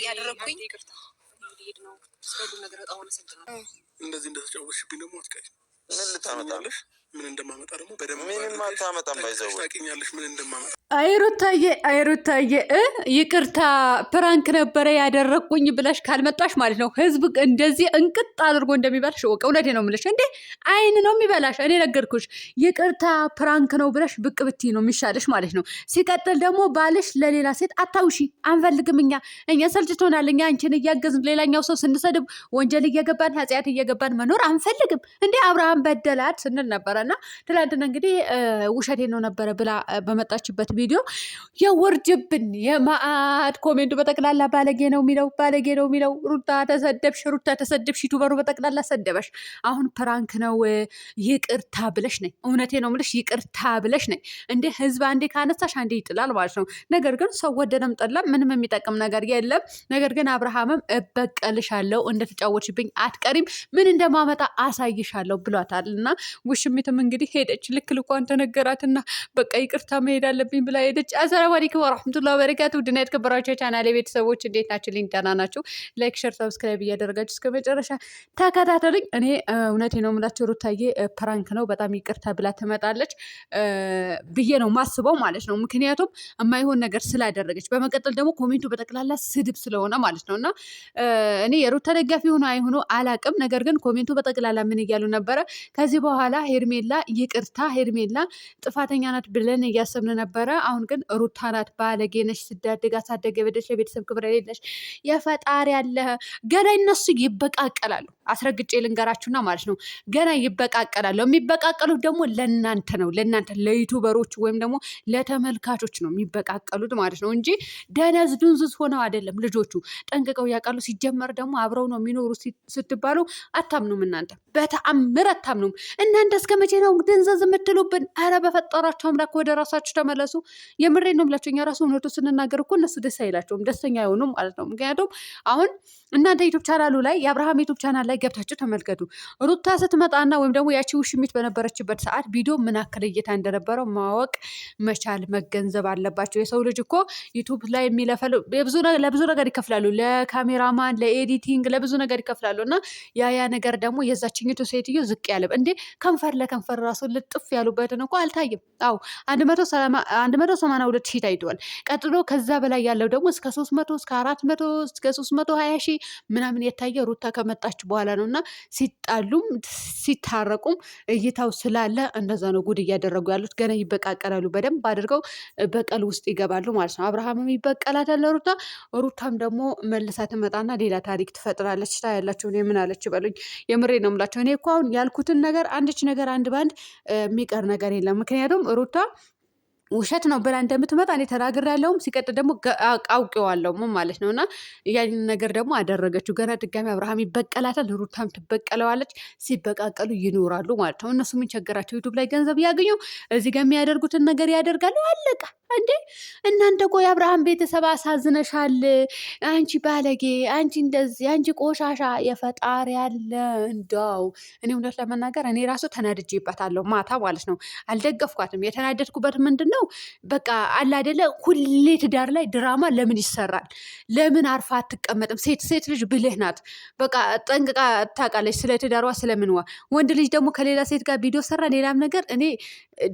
ያደረኩኝ እንደዚህ እንደተጫወትሽብኝ ደግሞ አትቀሪ። ምን ልታመጣለሽ? ምን እንደማመጣ ደግሞ በደንብ ምንም አታመጣም። ባይዘው ታውቂኛለሽ ምን እንደማመጣ። አይሩታዬ ይቅርታ ፕራንክ ነበረ ያደረኩኝ ብለሽ ካልመጣሽ ማለት ነው ህዝብ እንደዚህ እንቅጥ አድርጎ እንደሚበላሽ ወቀ። እውነቴ ነው የምልሽ። እንዴ አይን ነው የሚበላሽ። እኔ ነገርኩሽ። ይቅርታ ፕራንክ ነው ብለሽ ብቅ ብትይ ነው የሚሻልሽ ማለት ነው። ሲቀጥል ደግሞ ባልሽ ለሌላ ሴት አታውሺ። አንፈልግም። እኛ ሰልችቶናል። እኛ አንቺን እያገዝን ሌላኛው ሰው ስንሰድብ ወንጀል እየገባን ኃጢአት እየገባን መኖር አንፈልግም። እንዴ አብርሃም በደላት ስንል ነበረና ትላንትና እንግዲህ ውሸቴ ነው ነበረ ብላ በመጣችበት ቪዲዮ የወርጅብን የማአት ኮሜንቱ በጠቅላላ ባለጌ ነው የሚለው ሩታ ተሰደብሽ ዩቱበሩ በጠቅላላ ሰደበሽ። አሁን ፕራንክ ነው ይቅርታ ብለሽ ነኝ። እውነቴ ነው የምልሽ ይቅርታ ብለሽ ነኝ። እንደ ህዝብ አንዴ ካነሳሽ አንዴ ይጥላል ማለት ነው። ነገር ግን ሰው ወደደም ጠላም ምንም የሚጠቅም ነገር የለም። ነገር ግን አብርሃምም እበቀልሻለሁ እንደተጫወትሽብኝ አትቀሪም ምን እንደማመጣ አሳይሻለሁ ብሏታል። እና ውሽሚትም እንግዲህ ሄደች። ልክ ልኳን ተነገራትና በቃ ይቅርታ መሄድ አለብኝ ብላ ሄደች። አሰላሙ አለይኩም ወራህመቱላሂ ወበረካቱ። ውድና የተከበራችሁ የቻናሌ ቤተሰቦች እንዴት ናችሁ? ደህና ናችሁ? ላይክ፣ ሼር፣ ሰብስክራይብ እያደረጋችሁ እስከ መጨረሻ ተከታተሉኝ። እኔ እውነቴ ነው የምላችሁ ሩታዬ ፕራንክ ነው በጣም ይቅርታ ብላ ትመጣለች ብዬ ነው ማስበው ማለት ነው። ምክንያቱም የማይሆን ነገር ስላደረገች፣ በመቀጠል ደግሞ ኮሜንቱ በጠቅላላ ስድብ ስለሆነ ማለት ነው። እና እኔ የሩታ ደጋፊ ሆኖ አይሆኑ አላቅም። ነገር ግን ኮሜንቱ በጠቅላላ ምን እያሉ ነበረ? ከዚህ በኋላ ሄርሜላ ይቅርታ ሄርሜላ ጥፋተኛ ናት ብለን እያሰብን ነበረ። አሁን ግን ሩታ ናት ባለጌ ነሽ፣ ስዳደግ አሳደገ በደሽ የቤተሰብ ክብር የሌለሽ የፈጣሪ ያለ ገና እነሱ ይበቃቀላሉ። አስረግጬ ልንገራችሁና ማለት ነው ገና ይበቃቀላሉ። የሚበቃቀሉት ደግሞ ለእናንተ ነው፣ ለእናንተ ለዩቱበሮች ወይም ደግሞ ለተመልካቾች ነው የሚበቃቀሉት ማለት ነው እንጂ ደነዝ ድንዝዝ ሆነው አይደለም። ልጆቹ ጠንቅቀው ያውቃሉ። ሲጀመር ደግሞ አብረው ነው የሚኖሩ ስትባሉ አታምኑም። እናንተ በተአምር አታምኑም። እናንተ እስከ መቼ ነው ድንዘዝ የምትሉብን? ኧረ በፈጠራቸው አምላክ ወደ ራሳችሁ ተመለሱ። የምሬ ነው የምላቸው። እኛ ራሱ እውነቱ ስንናገር እኮ እነሱ ደስ አይላቸውም፣ ደስተኛ አይሆኑም ማለት ነው። ምክንያቱም አሁን እናንተ ዩቱብ ቻናሉ ላይ የአብርሃም ዩቱብ ቻናል ላይ ገብታችሁ ተመልከቱ። ሩታ ስትመጣና ወይም ደግሞ ያቺ ውሽሚት በነበረችበት ሰዓት ቪዲዮ ምን ያክል እይታ እንደነበረው ማወቅ መቻል መገንዘብ አለባቸው። የሰው ልጅ እኮ ዩቱብ ላይ የሚለፈሉ ለብዙ ነገር ይከፍላሉ። ለካሜራማን፣ ለኤዲቲንግ፣ ለብዙ ነገር ይከፍላሉ። እና ያ ነገር ደግሞ የዛችኝቱ ሴትዮ ዝቅ ያለ እንዴ ከንፈር ለከንፈር ራሱ ልጥፍ ያሉበትን እኮ አልታይም። አዎ 182 ሺህ ታይቷል። ቀጥሎ ከዛ በላይ ያለው ደግሞ እስከ 300 እስከ 400 እስከ 320 ሺህ ምናምን የታየ ሩታ ከመጣች በኋላ ነው። እና ሲጣሉም ሲታረቁም እይታው ስላለ እንደዛ ነው ጉድ እያደረጉ ያሉት። ገና ይበቃቀላሉ። በደንብ አድርገው በቀል ውስጥ ይገባሉ ማለት ነው። አብርሃምም ይበቀላታል ለሩታ፣ ሩታም ደግሞ መልሳ ትመጣና ሌላ ታሪክ ትፈጥራለች። ታያላችሁ። እኔ ምን አለች በሉኝ። የምሬ ነው የምላቸው። እኔ እኮ አሁን ያልኩትን ነገር አንድች ነገር አንድ ባንድ የሚቀር ነገር የለም። ምክንያቱም ሩታ ውሸት ነው ብላ እንደምትመጣ እኔ ተናግሬ ያለውም ሲቀጥል ደግሞ አውቄዋለሁ ማለት ነው። እና ያንን ነገር ደግሞ አደረገችው። ገና ድጋሚ አብርሃም ይበቀላታል፣ ሩታም ትበቀለዋለች። ሲበቃቀሉ ይኖራሉ ማለት ነው። እነሱ ምን ቸገራቸው? ዩቱብ ላይ ገንዘብ ያገኙ፣ እዚህ ጋር የሚያደርጉትን ነገር ያደርጋሉ። አለቃ እንዴ እናንተ እኮ የአብርሃም ቤተሰብ አሳዝነሻል። አንቺ ባለጌ፣ አንቺ እንደዚህ፣ አንቺ ቆሻሻ፣ የፈጣሪ ያለ እንዳው እኔ እውነት ለመናገር እኔ ራሱ ተናድጄባታለሁ ማታ ማለት ነው። አልደገፍኳትም። የተናደድኩበት ምንድን ነው በቃ አለ አይደለ ሁሌ ትዳር ላይ ድራማ ለምን ይሰራል? ለምን አርፋ አትቀመጥም? ሴት ልጅ ብልህ ናት። በቃ ጠንቅቃ ታውቃለች ስለ ትዳሯ ስለምንዋ። ወንድ ልጅ ደግሞ ከሌላ ሴት ጋር ቪዲዮ ሰራ ሌላም ነገር እኔ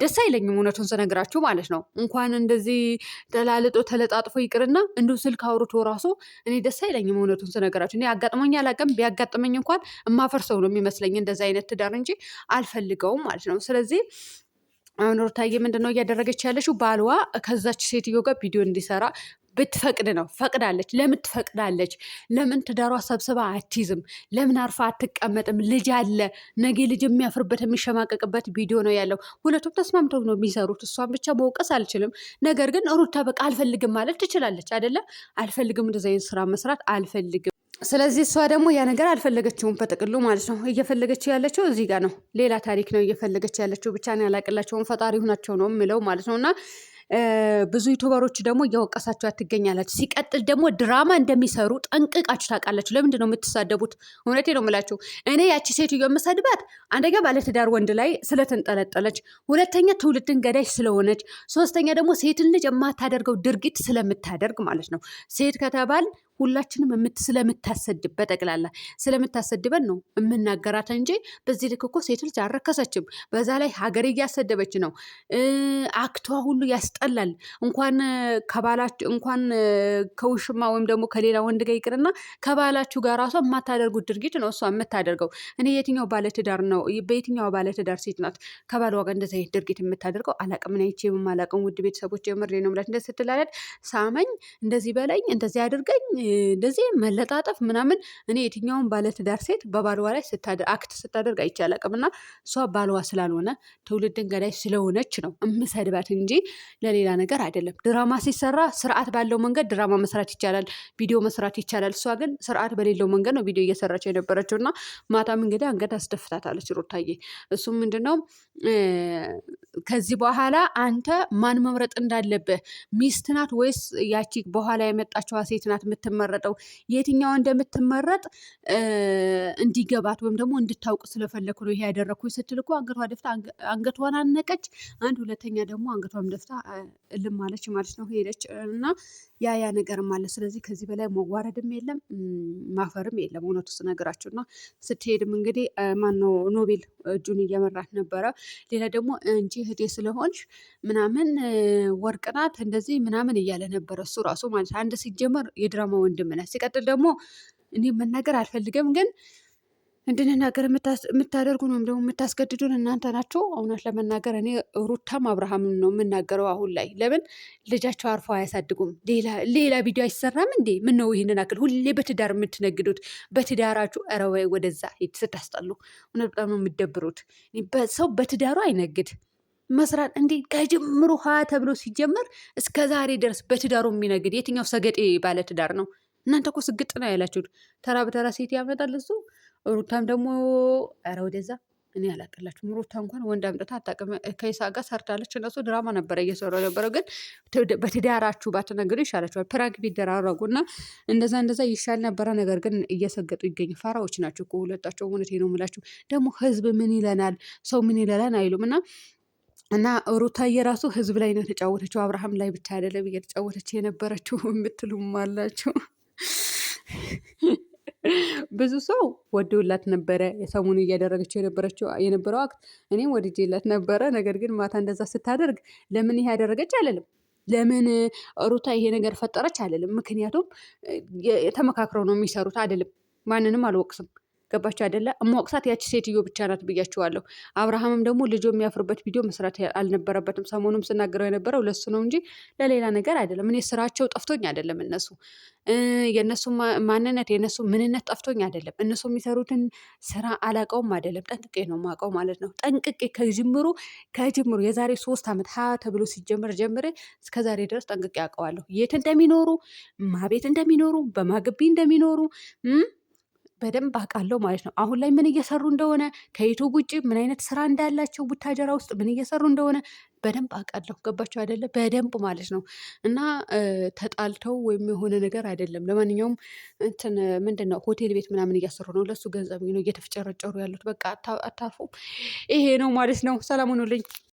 ደስ አይለኝም እውነቱን ስነግራችሁ ማለት ነው። እንኳን እንደዚህ ተላልጦ ተለጣጥፎ ይቅርና እንዲሁ ስልክ አውርቶ ራሱ እኔ ደስ አይለኝም እውነቱን ስነግራችሁ። እኔ አጋጥሞኝ አላውቅም። ቢያጋጥመኝ እንኳን የማፈርሰው ነው የሚመስለኝ እንደዚህ አይነት ትዳር እንጂ አልፈልገውም ማለት ነው። ስለዚህ አሁን ሩታዬ ምንድን ነው እያደረገች ያለችው? ባልዋ ከዛች ሴትዮ ጋር ቪዲዮ እንዲሰራ ብትፈቅድ ነው። ፈቅዳለች። ለምን ትፈቅዳለች? ለምን ትዳሯ ሰብስባ አትይዝም? ለምን አርፋ አትቀመጥም? ልጅ አለ። ነገ ልጅ የሚያፍርበት የሚሸማቀቅበት ቪዲዮ ነው ያለው። ሁለቱም ተስማምተው ነው የሚሰሩት። እሷን ብቻ መውቀስ አልችልም። ነገር ግን ሩታ በቃ አልፈልግም ማለት ትችላለች አይደለም? አልፈልግም፣ እንደዚህ አይነት ስራ መስራት አልፈልግም። ስለዚህ እሷ ደግሞ ያ ነገር አልፈለገችውም በጥቅሉ ማለት ነው። እየፈለገች ያለችው እዚህ ጋር ነው። ሌላ ታሪክ ነው እየፈለገች ያለችው። ብቻ ነው ያላቅላቸውን ፈጣሪ ሁናቸው ነው የምለው ማለት ነው። እና ብዙ ዩቱበሮች ደግሞ እያወቀሳችሁ ትገኛላችሁ። ሲቀጥል ደግሞ ድራማ እንደሚሰሩ ጠንቅቃችሁ ታውቃላችሁ። ለምንድን ነው የምትሳደቡት? እውነቴ ነው የምላችሁ። እኔ ያቺ ሴትዮ የምሰድባት አንደኛ ባለትዳር ወንድ ላይ ስለተንጠለጠለች፣ ሁለተኛ ትውልድን ገዳይ ስለሆነች፣ ሶስተኛ ደግሞ ሴትን ልጅ የማታደርገው ድርጊት ስለምታደርግ ማለት ነው። ሴት ከተባል ሁላችንም ስለምታሰድብ በጠቅላላ ስለምታሰድበን ነው የምናገራት እንጂ በዚህ ልክ እኮ ሴት ልጅ አልረከሰችም። በዛ ላይ ሀገር እያሰደበች ነው። አክቷ ሁሉ ያስጠላል። እንኳን ከባላችሁ እንኳን ከውሽማ ወይም ደግሞ ከሌላ ወንድ ጋር ይቅርና ከባላችሁ ጋር ራሷ የማታደርጉት ድርጊት ነው እሷ የምታደርገው። እኔ የትኛው ባለትዳር ነው በየትኛው ባለትዳር ሴት ናት ከባሏ ጋር እንደዚህ አይነት ድርጊት የምታደርገው? አላቅም። ምን አይቼ የማላቅም ውድ ቤተሰቦች የምሬ ነው የምላችሁ። እንደዚህ ስትላለድ ሳመኝ፣ እንደዚህ በለኝ፣ እንደዚህ አድርገኝ፣ እንደዚህ መለጣጠፍ ምናምን እኔ የትኛውን ባለትዳር ሴት በባልዋ ላይ አክት ስታደርግ አይቼ አላቅም። እና እሷ ባልዋ ስላልሆነ ትውልድን ገዳይ ስለሆነች ነው እምሰድባት እንጂ ለሌላ ነገር አይደለም። ድራማ ሲሰራ ስርዓት ባለው መንገድ ድራማ መስራት ይቻላል፣ ቪዲዮ መስራት ይቻላል። እሷ ግን ስርዓት በሌለው መንገድ ነው ቪዲዮ እየሰራች የነበረችው እና ማታም እንግዲህ አንገት አስደፍታታለች ሩታዬ። እሱም ምንድነው ከዚህ በኋላ አንተ ማን መምረጥ እንዳለብህ ሚስት ናት ወይስ ያቺ በኋላ የመጣችዋ ሴት ናት የምትመረጠው? የትኛዋ እንደምትመረጥ እንዲገባት ወይም ደግሞ እንድታውቅ ስለፈለኩ ነው ይሄ ያደረግኩኝ ስትል እኮ አንገቷ ደፍታ አንገቷን አነቀች። አንድ ሁለተኛ ደግሞ አንገቷም ደፍታ እልም አለች ማለት ነው፣ ሄደች እና ያ ነገርም አለ። ስለዚህ ከዚህ በላይ መዋረድም የለም ማፈርም የለም። እውነቱ ስነግራችሁ ነው። ስትሄድም እንግዲህ ማነው ኖቤል እጁን እየመራት ነበረ። ሌላ ደግሞ እንጂ እህቴ ስለሆንሽ ምናምን ወርቅ ናት እንደዚህ ምናምን እያለ ነበረ እሱ ራሱ ማለት አንድ ሲጀመር የድራማ ወንድም ነህ። ሲቀጥል ደግሞ እኔ መናገር አልፈልግም ግን እንድንናገር የምታደርጉን ወይም ደግሞ የምታስገድዱን እናንተ ናቸው። እውነት ለመናገር እኔ ሩታም አብርሃምን ነው የምናገረው አሁን ላይ። ለምን ልጃቸው አርፈው አያሳድጉም? ሌላ ቪዲዮ አይሰራም እንዴ? ምን ነው ይህንን አክል ሁሌ በትዳር የምትነግዱት? በትዳራችሁ ኧረ ወይ ወደዛ ስታስጠሉ። እውነት በጣም ነው የምትደብሩት። ሰው በትዳሩ አይነግድ መስራት እንዴ ከጅምሩ ሀ ተብሎ ሲጀመር እስከ ዛሬ ድረስ በትዳሩ የሚነግድ የትኛው ሰገጤ ባለ ትዳር ነው? እናንተ እኮ ስግጥ ነው ያላችሁት። ተራ በተራ ሴት ያመጣል እሱ። ሩታም ደግሞ ኧረ ወደዛ እኔ አላቅላችሁም። ሩታ እንኳን ወንድ አምጥታ አታውቅም። ከይሳ ጋር ሰርታለች። እነሱ ድራማ ነበረ እየሰሩ ነበረው። ግን በትዳራችሁ ባትነግዱ ይሻላችኋል። ፕራንክ ቢደራረጉ እና እንደዛ ይሻል ነበረ። ነገር ግን እየሰገጡ ይገኝ ፋራዎች ናቸው እኮ ሁለታቸው። እውነቴ ነው የምላችሁ። ደግሞ ህዝብ ምን ይለናል፣ ሰው ምን ይለናል አይሉም እና ሩታዬ ራሱ ህዝብ ላይ ነው የተጫወተችው። አብርሃም ላይ ብቻ አይደለም እየተጫወተች የነበረችው የምትሉም አላቸው። ብዙ ሰው ወደውላት ነበረ የሰሙን እያደረገችው የነበረው አክት። እኔም ወድጄላት ነበረ። ነገር ግን ማታ እንደዛ ስታደርግ ለምን ይሄ ያደረገች አለልም። ለምን ሩታ ይሄ ነገር ፈጠረች አለልም። ምክንያቱም ተመካክረው ነው የሚሰሩት አይደለም። ማንንም አልወቅስም። ገባችሁ አይደለ? እሟቅሳት ያቺ ሴትዮ ብቻ ናት ብያችኋለሁ። አብርሃምም ደግሞ ልጆ የሚያፍርበት ቪዲዮ መስራት አልነበረበትም። ሰሞኑም ስናገረው የነበረው ለሱ ነው እንጂ ለሌላ ነገር አይደለም። እኔ ስራቸው ጠፍቶኝ አይደለም። እነሱ የእነሱ ማንነት የእነሱ ምንነት ጠፍቶኝ አይደለም። እነሱ የሚሰሩትን ስራ አላውቀውም አይደለም፣ ጠንቅቄ ነው የማውቀው ማለት ነው። ጠንቅቄ ከጅምሩ የዛሬ 3 ዓመት ተብሎ ሲጀምር ጀምሬ እስከዛሬ ድረስ ጠንቅቄ አውቀዋለሁ። የት እንደሚኖሩ ማቤት እንደሚኖሩ በማግቢ እንደሚኖሩ በደንብ አውቃለሁ ማለት ነው። አሁን ላይ ምን እየሰሩ እንደሆነ ከዩቱብ ውጭ ምን አይነት ስራ እንዳላቸው ቡታጀራ ውስጥ ምን እየሰሩ እንደሆነ በደንብ አውቃለሁ። ገባቸው አይደለ? በደንብ ማለት ነው። እና ተጣልተው ወይም የሆነ ነገር አይደለም። ለማንኛውም እንትን ምንድን ነው ሆቴል ቤት ምናምን እያሰሩ ነው። ለሱ ገንዘብ ነው እየተፍጨረጨሩ ያሉት። በቃ አታርፉም። ይሄ ነው ማለት ነው። ሰላም ሁኑልኝ።